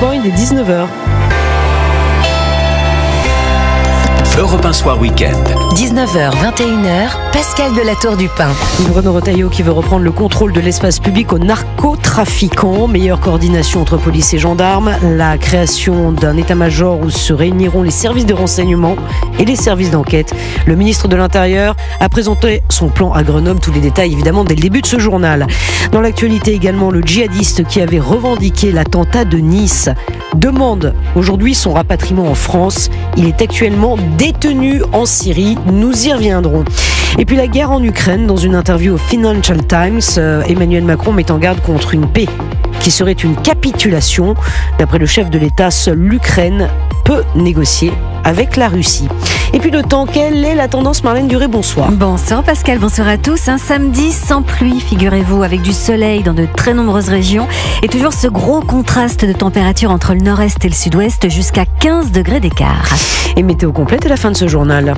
Europe 1, il est 19h. Europe 1 Soir Week-end. 19h, 21h, Pascal de la Tour du Pin. Bruno Retailleau qui veut reprendre le contrôle de l'espace public aux narcotrafiquants. Meilleure coordination entre police et gendarmes. La création d'un état-major où se réuniront les services de renseignement et les services d'enquête. Le ministre de l'Intérieur a présenté son plan à Grenoble. Tous les détails évidemment dès le début de ce journal. Dans l'actualité également, le djihadiste qui avait revendiqué l'attentat de Nice demande aujourd'hui son rapatriement en France. Il est actuellement détenu en Syrie. Nous y reviendrons. Et puis la guerre en Ukraine. Dans une interview au Financial Times, Emmanuel Macron met en garde contre une paix qui serait une capitulation. D'après le chef de l'État, seule l'Ukraine peut négocier avec la Russie. Et puis le temps, quelle est la tendance? Marlène Duré, bonsoir. Bonsoir Pascal, bonsoir à tous. Un samedi sans pluie, figurez-vous, avec du soleil dans de très nombreuses régions et toujours ce gros contraste de température entre le nord-est et le sud-ouest, jusqu'à 15 degrés d'écart. Et météo complète à la fin de ce journal.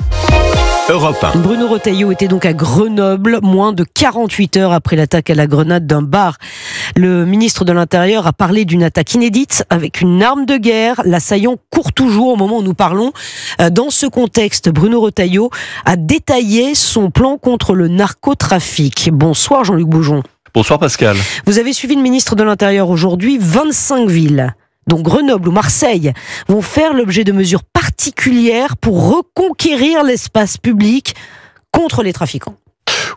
Europe 1. Bruno Retailleau était donc à Grenoble, moins de 48 heures après l'attaque à la grenade d'un bar. Le ministre de l'Intérieur a parlé d'une attaque inédite avec une arme de guerre. L'assaillant court toujours au moment où nous parlons. Dans ce contexte, Bruno Retailleau a détaillé son plan contre le narcotrafic. Bonsoir Jean-Luc Boujon. Bonsoir Pascal. Vous avez suivi le ministre de l'Intérieur aujourd'hui. 25 villes, donc Grenoble ou Marseille, vont faire l'objet de mesures particulières pour reconquérir l'espace public contre les trafiquants.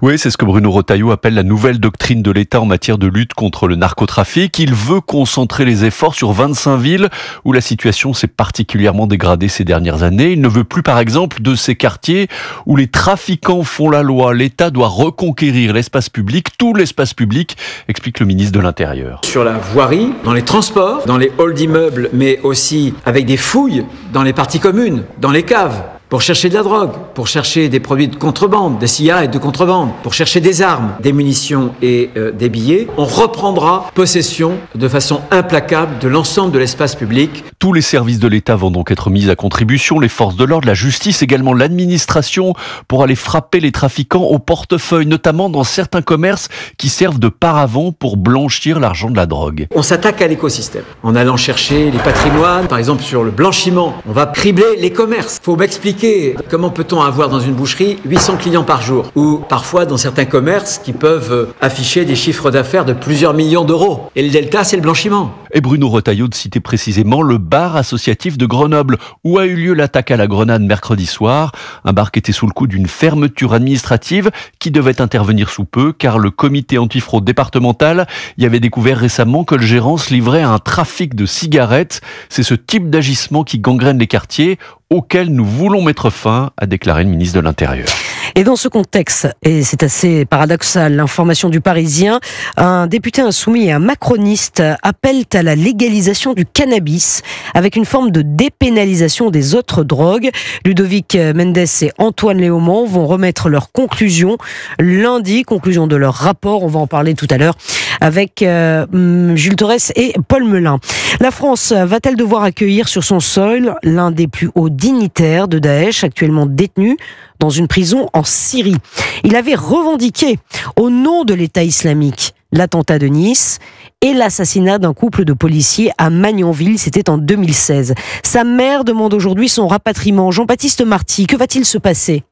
Oui, c'est ce que Bruno Retailleau appelle la nouvelle doctrine de l'État en matière de lutte contre le narcotrafic. Il veut concentrer les efforts sur 25 villes où la situation s'est particulièrement dégradée ces dernières années. Il ne veut plus, par exemple, de ces quartiers où les trafiquants font la loi. L'État doit reconquérir l'espace public, tout l'espace public, explique le ministre de l'Intérieur. Sur la voirie, dans les transports, dans les halls d'immeubles, mais aussi avec des fouilles dans les parties communes, dans les caves. Pour chercher de la drogue, pour chercher des produits de contrebande, des cigarettes de contrebande, pour chercher des armes, des munitions et des billets, on reprendra possession de façon implacable de l'ensemble de l'espace public. Tous les services de l'État vont donc être mis à contribution, les forces de l'ordre, la justice, également l'administration, pour aller frapper les trafiquants au portefeuille, notamment dans certains commerces qui servent de paravent pour blanchir l'argent de la drogue. On s'attaque à l'écosystème en allant chercher les patrimoines, par exemple sur le blanchiment. On va cribler les commerces. Faut m'expliquer comment peut-on avoir dans une boucherie 800 clients par jour, ou parfois dans certains commerces qui peuvent afficher des chiffres d'affaires de plusieurs millions d'euros. Et le delta, c'est le blanchiment. Et Bruno Retailleau de citer précisément le bar associatif de Grenoble, où a eu lieu l'attaque à la grenade mercredi soir. Un bar qui était sous le coup d'une fermeture administrative qui devait intervenir sous peu, car le comité antifraude départemental y avait découvert récemment que le gérant se livrait à un trafic de cigarettes. C'est ce type d'agissement qui gangrène les quartiers, auquel nous voulons mettre fin, a déclaré le ministre de l'Intérieur. Et dans ce contexte, et c'est assez paradoxal, l'information du Parisien, un député insoumis et un macroniste appellent à la légalisation du cannabis avec une forme de dépénalisation des autres drogues. Ludovic Mendes et Antoine Léaumont vont remettre leurs conclusions lundi, conclusion de leur rapport. On va en parler tout à l'heure avec Jules Torres et Paul Melun. La France va-t-elle devoir accueillir sur son sol l'un des plus hauts dignitaires de Daesh, actuellement détenu dans une prison en Syrie? Il avait revendiqué, au nom de l'État islamique, l'attentat de Nice et l'assassinat d'un couple de policiers à Magnanville, c'était en 2016. Sa mère demande aujourd'hui son rapatriement. Jean-Baptiste Marty, que va-t-il se passer ?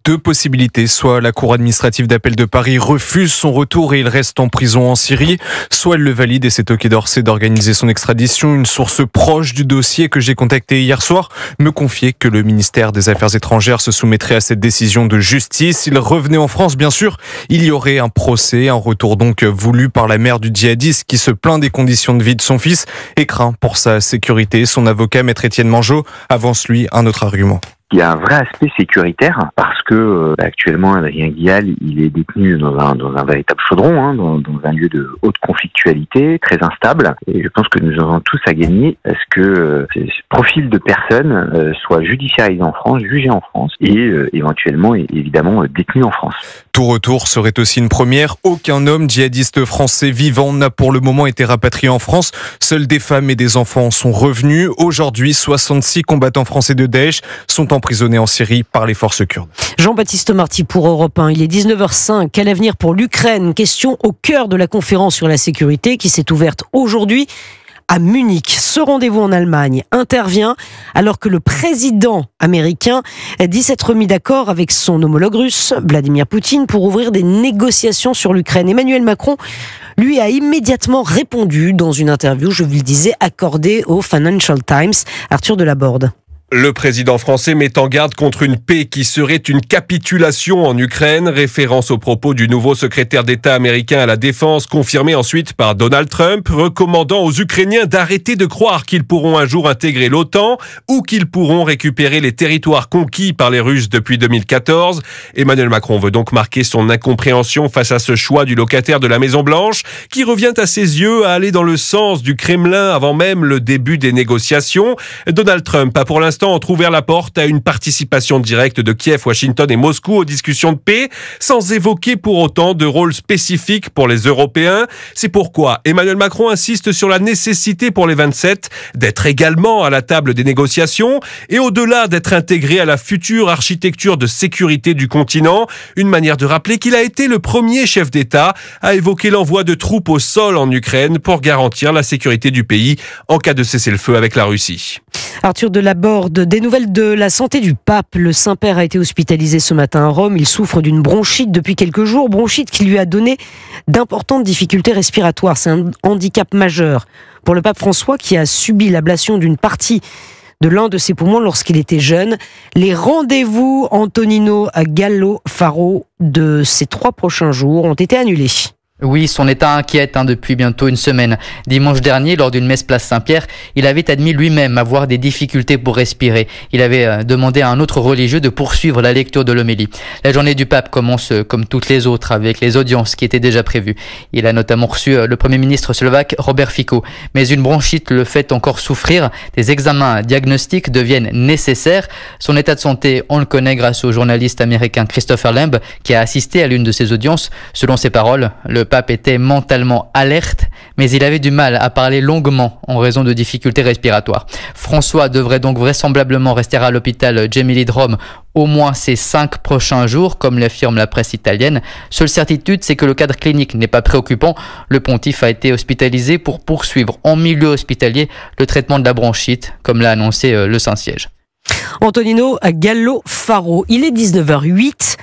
Deux possibilités, soit la cour administrative d'appel de Paris refuse son retour et il reste en prison en Syrie, soit elle le valide et c'est au Quai d'Orsay d'organiser son extradition. Une source proche du dossier que j'ai contactée hier soir me confiait que le ministère des Affaires étrangères se soumettrait à cette décision de justice. S'il revenait en France, bien sûr, il y aurait un procès, un retour donc voulu par la mère du djihadiste qui se plaint des conditions de vie de son fils et craint pour sa sécurité. Son avocat, maître Étienne Mangeot, avance lui un autre argument. Il y a un vrai aspect sécuritaire parce que actuellement Adrien Guial il est détenu dans un véritable chaudron, dans un lieu de haute conflictualité, très instable. Et je pense que nous avons tous à gagner à ce que ce profil de personne soit judiciarisé en France, jugé en France et éventuellement évidemment détenu en France. Tout retour serait aussi une première. Aucun homme djihadiste français vivant n'a pour le moment été rapatrié en France. Seuls des femmes et des enfants sont revenus. Aujourd'hui, 66 combattants français de Daesh sont emprisonnés en Syrie par les forces kurdes. Jean-Baptiste Marty pour Europe 1. Il est 19h05. Quel avenir pour l'Ukraine? Question au cœur de la conférence sur la sécurité qui s'est ouverte aujourd'hui à Munich. Ce rendez-vous en Allemagne intervient alors que le président américain dit s'être mis d'accord avec son homologue russe, Vladimir Poutine, pour ouvrir des négociations sur l'Ukraine. Emmanuel Macron, lui, a immédiatement répondu dans une interview, je vous le disais, accordée au Financial Times. Arthur Delaborde. Le président français met en garde contre une paix qui serait une capitulation en Ukraine, référence aux propos du nouveau secrétaire d'État américain à la Défense, confirmé ensuite par Donald Trump, recommandant aux Ukrainiens d'arrêter de croire qu'ils pourront un jour intégrer l'OTAN ou qu'ils pourront récupérer les territoires conquis par les Russes depuis 2014. Emmanuel Macron veut donc marquer son incompréhension face à ce choix du locataire de la Maison-Blanche, qui revient à ses yeux à aller dans le sens du Kremlin avant même le début des négociations. Donald Trump a pour l'instant ouvert la porte à une participation directe de Kiev, Washington et Moscou aux discussions de paix, sans évoquer pour autant de rôle spécifique pour les Européens. C'est pourquoi Emmanuel Macron insiste sur la nécessité pour les 27 d'être également à la table des négociations et au-delà d'être intégrés à la future architecture de sécurité du continent, une manière de rappeler qu'il a été le premier chef d'État à évoquer l'envoi de troupes au sol en Ukraine pour garantir la sécurité du pays en cas de cessez-le-feu avec la Russie. Arthur Delaborde, des nouvelles de la santé du pape. Le Saint-Père a été hospitalisé ce matin à Rome. Il souffre d'une bronchite depuis quelques jours, bronchite qui lui a donné d'importantes difficultés respiratoires. C'est un handicap majeur pour le pape François qui a subi l'ablation d'une partie de l'un de ses poumons lorsqu'il était jeune. Les rendez-vous Antonino Gallo Faro de ces 3 prochains jours ont été annulés. Oui, son état inquiète depuis bientôt une semaine. Dimanche dernier, lors d'une messe place Saint-Pierre, il avait admis lui-même avoir des difficultés pour respirer. Il avait demandé à un autre religieux de poursuivre la lecture de l'homélie. La journée du pape commence comme toutes les autres avec les audiences qui étaient déjà prévues. Il a notamment reçu le Premier ministre slovaque Robert Fico. Mais une bronchite le fait encore souffrir. Des examens diagnostiques deviennent nécessaires. Son état de santé, on le connaît grâce au journaliste américain Christopher Lamb qui a assisté à l'une de ses audiences. Selon ses paroles, le pape était mentalement alerte, mais il avait du mal à parler longuement en raison de difficultés respiratoires. François devrait donc vraisemblablement rester à l'hôpital Gemelli de Rome au moins ces 5 prochains jours, comme l'affirme la presse italienne. Seule certitude, c'est que le cadre clinique n'est pas préoccupant. Le pontife a été hospitalisé pour poursuivre en milieu hospitalier le traitement de la bronchite, comme l'a annoncé le Saint-Siège. Antonino Gallo Faro, il est 19h08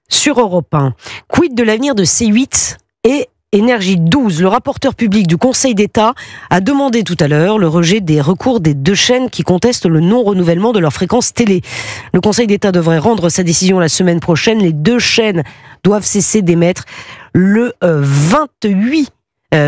sur Europe 1. Quid de l'avenir de C8 et Énergie 12, le rapporteur public du Conseil d'État a demandé tout à l'heure le rejet des recours des 2 chaînes qui contestent le non-renouvellement de leur fréquence télé. Le Conseil d'État devrait rendre sa décision la semaine prochaine. Les 2 chaînes doivent cesser d'émettre le 28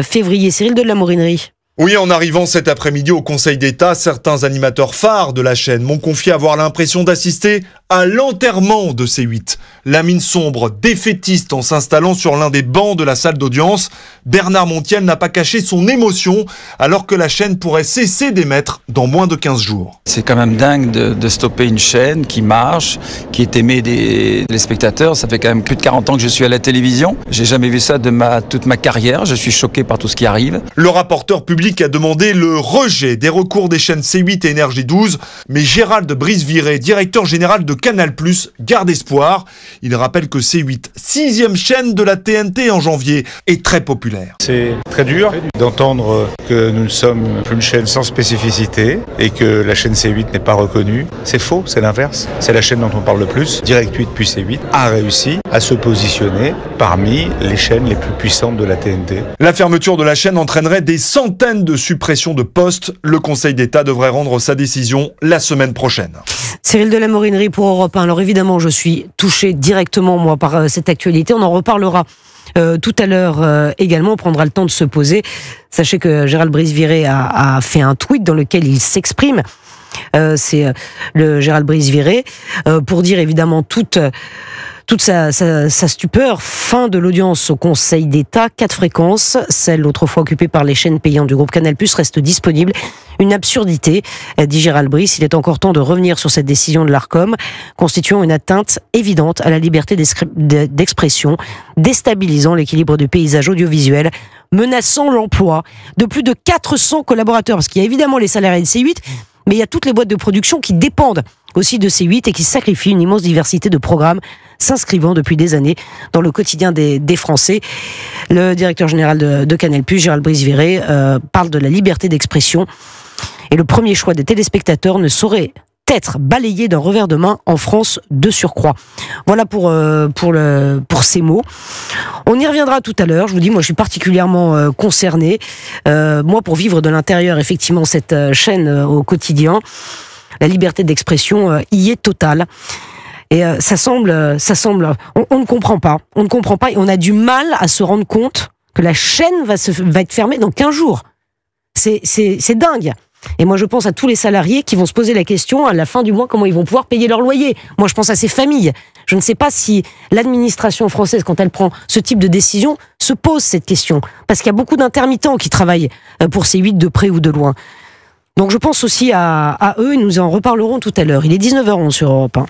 février. Cyril de la Morinerie. Oui, en arrivant cet après-midi au Conseil d'État, certains animateurs phares de la chaîne m'ont confié avoir l'impression d'assister à l'enterrement de C8. La mine sombre, défaitiste en s'installant sur l'un des bancs de la salle d'audience, Bernard Montiel n'a pas caché son émotion alors que la chaîne pourrait cesser d'émettre dans moins de 15 jours. C'est quand même dingue de stopper une chaîne qui marche, qui est aimée des spectateurs. Ça fait quand même plus de 40 ans que je suis à la télévision. J'ai jamais vu ça de toute ma carrière. Je suis choqué par tout ce qui arrive. Le rapporteur public a demandé le rejet des recours des chaînes C8 et Énergie 12, mais Gérald Brice-Viré, directeur général de Canal+, garde espoir. Il rappelle que C8, 6e chaîne de la TNT en janvier, est très populaire. C'est très dur d'entendre que nous ne sommes plus une chaîne sans spécificité et que la chaîne C8 n'est pas reconnue. C'est faux, c'est l'inverse. C'est la chaîne dont on parle le plus. Direct 8 puis C8 a réussi à se positionner parmi les chaînes les plus puissantes de la TNT. La fermeture de la chaîne entraînerait des centaines de suppressions de postes. Le Conseil d'État devrait rendre sa décision la semaine prochaine. Cyril de la Morinerie pour Europe 1. Alors évidemment, je suis touché directement moi par cette actualité. On en reparlera tout à l'heure également. On prendra le temps de se poser. Sachez que Gérald Brice-Viré a fait un tweet dans lequel il s'exprime. C'est le Gérald Brice-Viré pour dire évidemment toute sa stupeur. Fin de l'audience au Conseil d'État. 4 fréquences, celle autrefois occupée par les chaînes payantes du groupe Canal+, reste disponible. Une absurdité, dit Gérald Brice. Il est encore temps de revenir sur cette décision de l'Arcom, constituant une atteinte évidente à la liberté d'expression, déstabilisant l'équilibre du paysage audiovisuel, menaçant l'emploi de plus de 400 collaborateurs. Parce qu'il y a évidemment les salariés de C8, mais il y a toutes les boîtes de production qui dépendent aussi de C8 et qui sacrifie une immense diversité de programmes s'inscrivant depuis des années dans le quotidien des Français. Le directeur général de Canal+, Gérald Brice-Viré, parle de la liberté d'expression. Et le premier choix des téléspectateurs ne saurait être balayé d'un revers de main en France de surcroît. Voilà pour ces mots. On y reviendra tout à l'heure. Je vous dis, moi je suis particulièrement concerné. Moi, pour vivre de l'intérieur, effectivement, cette chaîne au quotidien, la liberté d'expression y est totale. Et ça semble, on ne comprend pas. On ne comprend pas et on a du mal à se rendre compte que la chaîne va être fermée dans 15 jours. C'est dingue. Et moi, je pense à tous les salariés qui vont se poser la question à la fin du mois, comment ils vont pouvoir payer leur loyer. Moi, je pense à ces familles. Je ne sais pas si l'administration française, quand elle prend ce type de décision, se pose cette question. Parce qu'il y a beaucoup d'intermittents qui travaillent pour C8 de près ou de loin. Donc, je pense aussi à eux et nous en reparlerons tout à l'heure. Il est 19h11 sur Europe 1.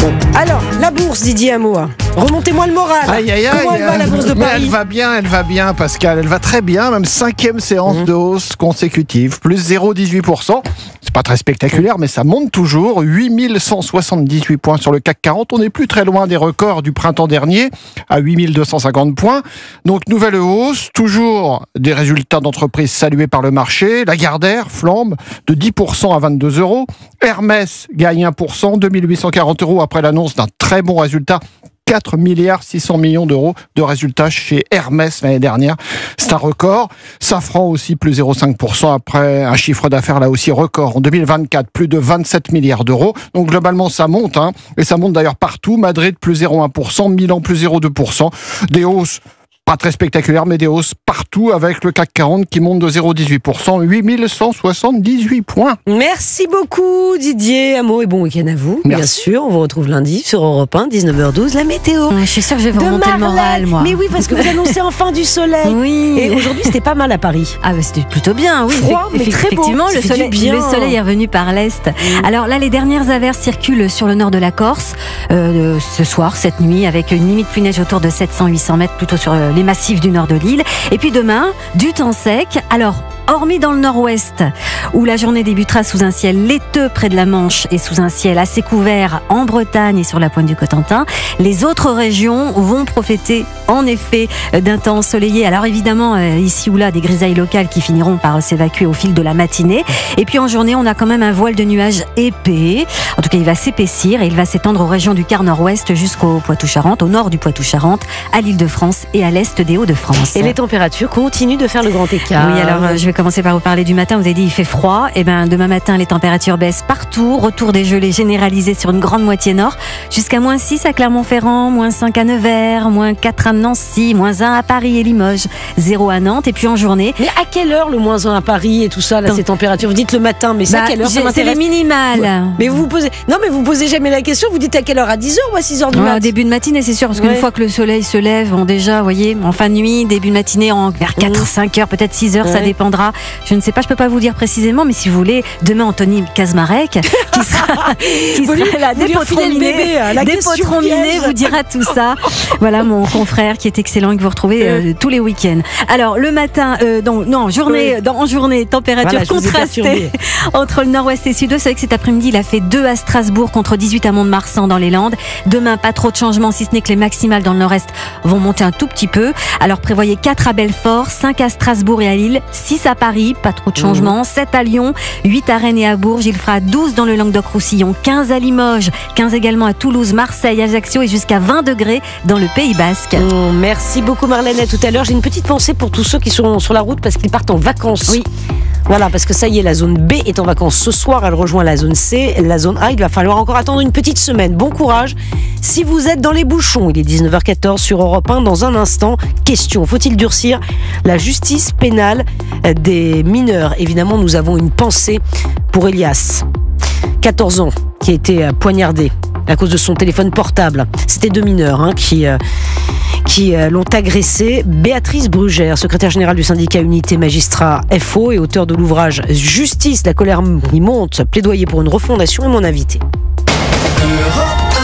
Bon. Alors, la bourse, Didier Hameau. Remontez-moi le moral. Comment elle va, la bourse de Paris ? Elle va bien, Pascal. Elle va très bien, même 5e séance de hausse consécutive. Plus 0,18%. C'est pas très spectaculaire, mais ça monte toujours. 8178 points sur le CAC 40. On n'est plus très loin des records du printemps dernier, à 8250 points. Donc, nouvelle hausse. Toujours des résultats d'entreprise salués par le marché. Lagardère flambe de 10% à 22 €. Hermès gagne 1%, 2840 € après l'annonce d'un très bon résultat. 4 milliards 600 millions d'euros de résultats chez Hermès l'année dernière. C'est un record. Safran aussi plus 0,5% après un chiffre d'affaires là aussi record. En 2024, plus de 27 milliards d'euros. Donc globalement, ça monte. Et ça monte d'ailleurs partout. Madrid plus 0,1%, Milan plus 0,2%. Des hausses pas très spectaculaires, mais des hausses partout avec le CAC 40 qui monte de 0,18%, 8178 points. Merci beaucoup Didier Hameau et bon week-end à vous. Merci. Bien sûr, on vous retrouve lundi sur Europe 1, 19h12, la météo. Je suis sûre que je vais vous remonter le moral, moi. Mais oui, parce que vous annoncez enfin du soleil. Oui. Et aujourd'hui, c'était pas mal à Paris. Ah, bah, c'était plutôt bien, oui. Froid, mais très beau. Effectivement, le soleil est revenu par l'est. Alors là, les dernières averses circulent sur le nord de la Corse ce soir, cette nuit, avec une limite pluie-neige autour de 700-800 mètres, plutôt sur les massifs du nord de l'île. Et puis demain, du temps sec. Alors, hormis dans le nord-ouest, où la journée débutera sous un ciel laiteux près de la Manche et sous un ciel assez couvert en Bretagne et sur la pointe du Cotentin, les autres régions vont profiter en effet d'un temps ensoleillé. Alors évidemment, ici ou là, des grisailles locales qui finiront par s'évacuer au fil de la matinée. Et puis en journée, on a quand même un voile de nuages épais. En tout cas, il va s'épaissir et il va s'étendre aux régions du quart nord-ouest jusqu'au Poitou-Charentes, au nord du Poitou-Charentes, à l'Île-de-France et à l'est des Hauts-de-France. Et les températures continuent de faire le grand écart. Oui, alors je vais commencer par vous parler du matin. Vous avez dit il fait froid. Et ben demain matin, les températures baissent partout. Retour des gelées généralisées sur une grande moitié nord. Jusqu'à -6 à Clermont-Ferrand, -5 à Nevers, -4 à Nancy, -1 à Paris et Limoges, 0 à Nantes. Et puis en journée. Mais à quelle heure le -1 à Paris et tout ça, là, ces températures? Vous dites le matin, mais c'est à quelle heure? C'est les minimales. Mais vous posez. Non, mais vous posez jamais la question. Vous dites à quelle heure? À 10h ou à 6h du matin? Début de matinée, c'est sûr, parce qu'une fois que le soleil se lève, déjà, vous voyez, en fin de nuit, début de matinée, vers 4, 5 heures, peut-être 6 heures, ça dépendra. Je ne sais pas, je peux pas vous dire précisément, mais si vous voulez, demain, Anthony Kazmarek, qui sera là, dépotron-miné, vous dira tout ça. Voilà, mon confrère qui est excellent et que vous retrouvez tous les week-ends. Alors, le matin, en journée, température contrastée entre le nord-ouest et le sud-ouest. C'est vrai que cet après-midi, il a fait 2 à Strasbourg contre 18 à Mont-de-Marsan dans les Landes. Demain, pas trop de changements, si ce n'est que les maximales dans le nord-est vont monter un tout petit peu. Alors, prévoyez 4 à Belfort, 5 à Strasbourg et à Lille, 6 à Paris, pas trop de changements, 7 à Lyon, 8 à Rennes et à Bourges. Il fera 12 dans le Languedoc-Roussillon, 15 à Limoges, 15 également à Toulouse, Marseille, Ajaccio et jusqu'à 20 degrés dans le Pays Basque. Merci beaucoup Marlène, à tout à l'heure. J'ai une petite pensée pour tous ceux qui sont sur la route parce qu'ils partent en vacances. Oui. Voilà, parce que ça y est, la zone B est en vacances ce soir, elle rejoint la zone C, la zone A, il va falloir encore attendre une petite semaine. Bon courage. Si vous êtes dans les bouchons, il est 19h14 sur Europe 1. Dans un instant, question, faut-il durcir la justice pénale des mineurs? Évidemment, nous avons une pensée pour Elias, 14 ans, qui a été poignardé à cause de son téléphone portable. C'était 2 mineurs qui l'ont agressé. Béatrice Brugère, secrétaire générale du syndicat Unité Magistrats FO et auteur de l'ouvrage Justice, la colère y monte, plaidoyer pour une refondation, est mon invité. Europe 1.